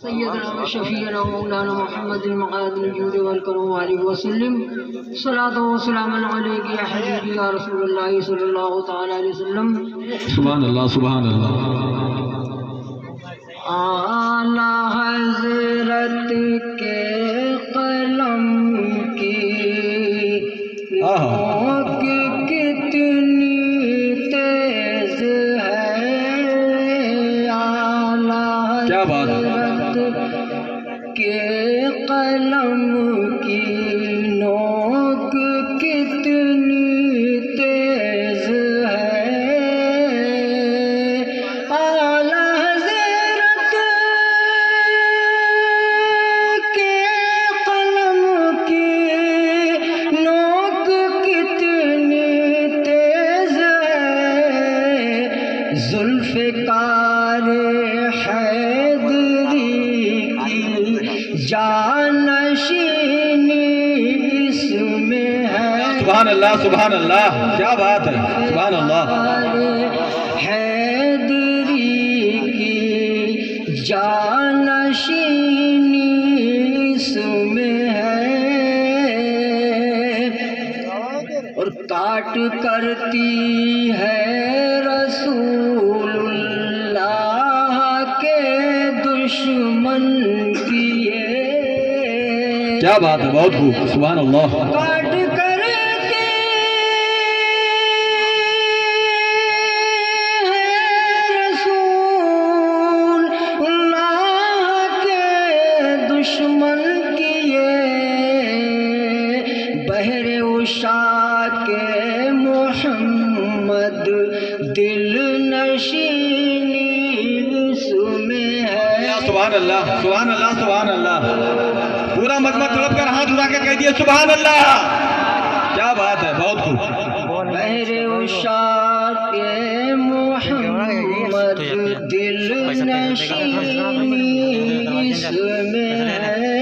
سيدنا وشفيعنا ومولانا محمد المقعد الجود والكرم عليه وسلم صلاة وسلام عليك يا حبيبي يا رسول الله صلى الله تعالى عليه وسلم. سبحان اللہ سبحان اللہ. اعلیٰ حضرت کے قلم کی نوک کتنی تیز ہے. اعلیٰ کیا بات کے قلم کی نوک کتنی تیز ہے. اعلیٰ حضرت کے قلم کی نوک کتنی تیز ہے. ذوالفقار جانشینی اس میں ہے. سبحان اللہ سبحان اللہ. کیا بات ہے. سبحان اللہ. حیدری کی جانشینی اس میں ہے. اور کاٹ کرتی ہے رسول اللہ کے دشمن کی. کیا بات ہے. بہت خوب. سبحان اللہ. کاٹ کرتے ہیں رسول اللہ کے دشمن کیے. بحر عشاء کے محمد دل نشینی اس میں ہے. سبحان اللہ سبحان اللہ سبحان اللہ. پورا مجمع تڑپ کر ہاتھ اٹھا کے کہہ دیا سبحان اللہ. کیا بات ہے. بہت خوب. بحر عشاء کے محمد دل نشینی اس میں ہے.